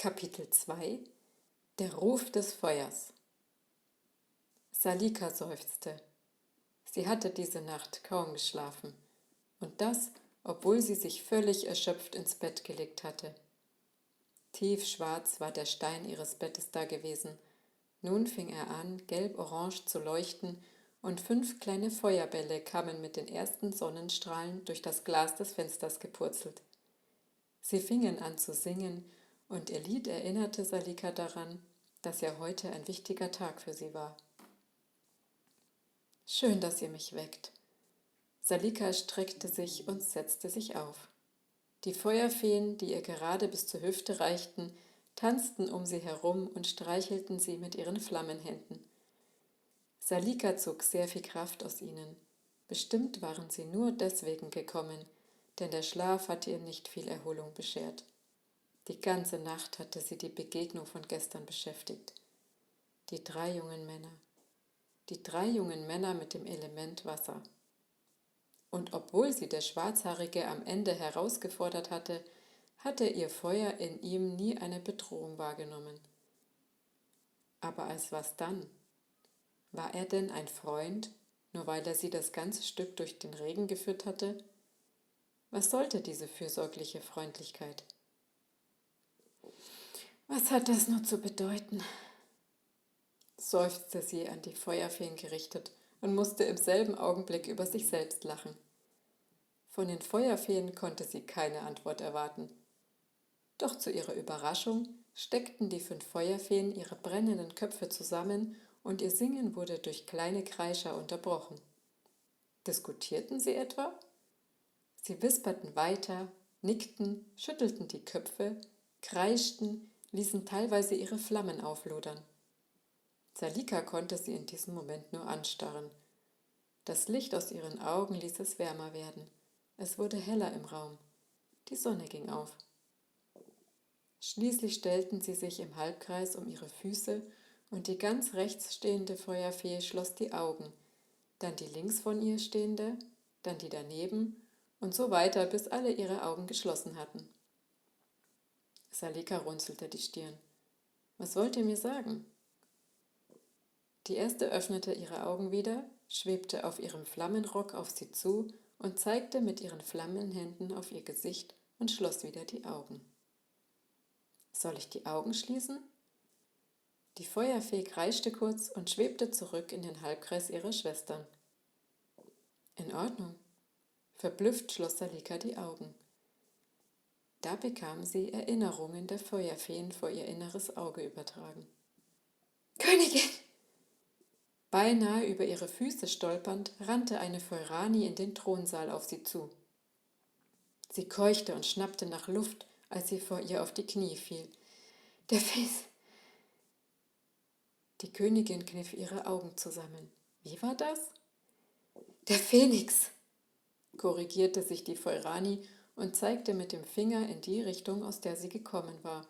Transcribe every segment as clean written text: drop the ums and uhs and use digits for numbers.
Kapitel 2 Der Ruf des Feuers. Salika seufzte. Sie hatte diese Nacht kaum geschlafen, und das, obwohl sie sich völlig erschöpft ins Bett gelegt hatte. Tiefschwarz war der Stein ihres Bettes da gewesen. Nun fing er an, gelb-orange zu leuchten, und 5 kleine Feuerbälle kamen mit den ersten Sonnenstrahlen durch das Glas des Fensters gepurzelt. Sie fingen an zu singen, und ihr Lied erinnerte Salika daran, dass ja heute ein wichtiger Tag für sie war. »Schön, dass ihr mich weckt.« Salika streckte sich und setzte sich auf. Die Feuerfeen, die ihr gerade bis zur Hüfte reichten, tanzten um sie herum und streichelten sie mit ihren Flammenhänden. Salika zog sehr viel Kraft aus ihnen. Bestimmt waren sie nur deswegen gekommen, denn der Schlaf hatte ihr nicht viel Erholung beschert. Die ganze Nacht hatte sie die Begegnung von gestern beschäftigt. Die 3 jungen Männer. Die 3 jungen Männer mit dem Element Wasser. Und obwohl sie der Schwarzhaarige am Ende herausgefordert hatte, hatte ihr Feuer in ihm nie eine Bedrohung wahrgenommen. Aber als was dann? War er denn ein Freund, nur weil er sie das ganze Stück durch den Regen geführt hatte? Was sollte diese fürsorgliche Freundlichkeit? Was hat das nur zu bedeuten? Seufzte sie an die Feuerfeen gerichtet und musste im selben Augenblick über sich selbst lachen. Von den Feuerfeen konnte sie keine Antwort erwarten. Doch zu ihrer Überraschung steckten die 5 Feuerfeen ihre brennenden Köpfe zusammen und ihr Singen wurde durch kleine Kreischer unterbrochen. Diskutierten sie etwa? Sie wisperten weiter, nickten, schüttelten die Köpfe, kreischten, ließen teilweise ihre Flammen auflodern. Salika konnte sie in diesem Moment nur anstarren. Das Licht aus ihren Augen ließ es wärmer werden. Es wurde heller im Raum. Die Sonne ging auf. Schließlich stellten sie sich im Halbkreis um ihre Füße und die ganz rechts stehende Feuerfee schloss die Augen, dann die links von ihr stehende, dann die daneben und so weiter, bis alle ihre Augen geschlossen hatten. Salika runzelte die Stirn. Was wollt ihr mir sagen? Die erste öffnete ihre Augen wieder, schwebte auf ihrem Flammenrock auf sie zu und zeigte mit ihren Flammenhänden auf ihr Gesicht und schloss wieder die Augen. Soll ich die Augen schließen? Die Feuerfee kreischte kurz und schwebte zurück in den Halbkreis ihrer Schwestern. In Ordnung. Verblüfft schloss Salika die Augen. Da bekam sie Erinnerungen der Feuerfeen vor ihr inneres Auge übertragen. »Königin!« Beinahe über ihre Füße stolpernd, rannte eine Feurani in den Thronsaal auf sie zu. Sie keuchte und schnappte nach Luft, als sie vor ihr auf die Knie fiel. »Der Fes!« Die Königin kniff ihre Augen zusammen. Wie war das? »Der Phönix«, korrigierte sich die Feurani und zeigte mit dem Finger in die Richtung, aus der sie gekommen war,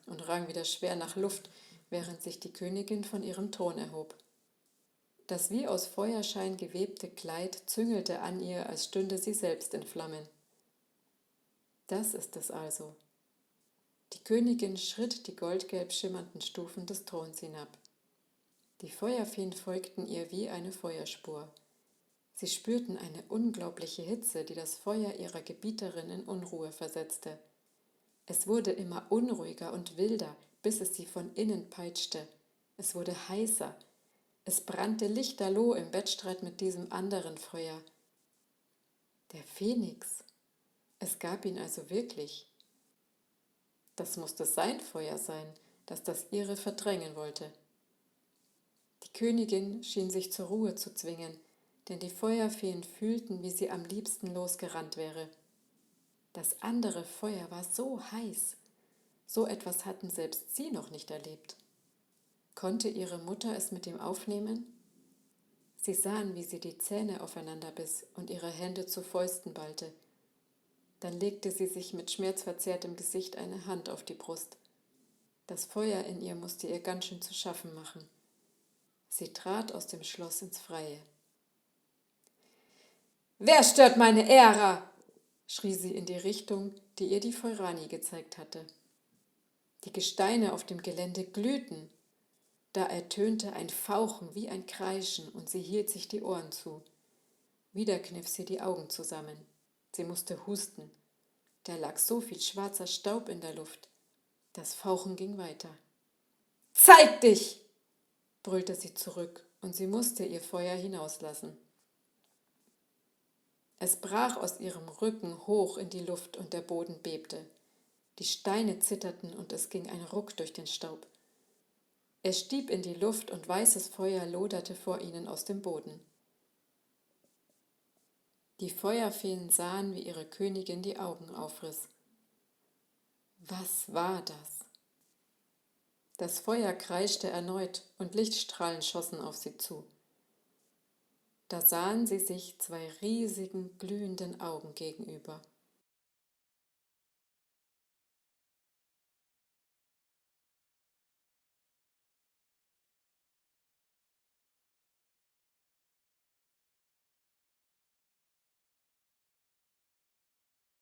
und rang wieder schwer nach Luft, während sich die Königin von ihrem Thron erhob. Das wie aus Feuerschein gewebte Kleid züngelte an ihr, als stünde sie selbst in Flammen. Das ist es also. Die Königin schritt die goldgelb schimmernden Stufen des Throns hinab. Die Feuerfeen folgten ihr wie eine Feuerspur. Sie spürten eine unglaubliche Hitze, die das Feuer ihrer Gebieterin in Unruhe versetzte. Es wurde immer unruhiger und wilder, bis es sie von innen peitschte. Es wurde heißer. Es brannte lichterloh im Wettstreit mit diesem anderen Feuer. Der Phönix. Es gab ihn also wirklich. Das musste sein Feuer sein, das das ihre verdrängen wollte. Die Königin schien sich zur Ruhe zu zwingen, denn die Feuerfeen fühlten, wie sie am liebsten losgerannt wäre. Das andere Feuer war so heiß. So etwas hatten selbst sie noch nicht erlebt. Konnte ihre Mutter es mit ihm aufnehmen? Sie sahen, wie sie die Zähne aufeinander biss und ihre Hände zu Fäusten ballte. Dann legte sie sich mit schmerzverzerrtem Gesicht eine Hand auf die Brust. Das Feuer in ihr musste ihr ganz schön zu schaffen machen. Sie trat aus dem Schloss ins Freie. »Wer stört meine Ära?« schrie sie in die Richtung, die ihr die Feurani gezeigt hatte. Die Gesteine auf dem Gelände glühten. Da ertönte ein Fauchen wie ein Kreischen und sie hielt sich die Ohren zu. Wieder kniff sie die Augen zusammen. Sie musste husten. Da lag so viel schwarzer Staub in der Luft. Das Fauchen ging weiter. »Zeig dich!« brüllte sie zurück, und sie musste ihr Feuer hinauslassen. Es brach aus ihrem Rücken hoch in die Luft und der Boden bebte. Die Steine zitterten und es ging ein Ruck durch den Staub. Er stieb in die Luft und weißes Feuer loderte vor ihnen aus dem Boden. Die Feuerfeen sahen, wie ihre Königin die Augen aufriss. Was war das? Das Feuer kreischte erneut und Lichtstrahlen schossen auf sie zu. Da sahen sie sich zwei riesigen, glühenden Augen gegenüber.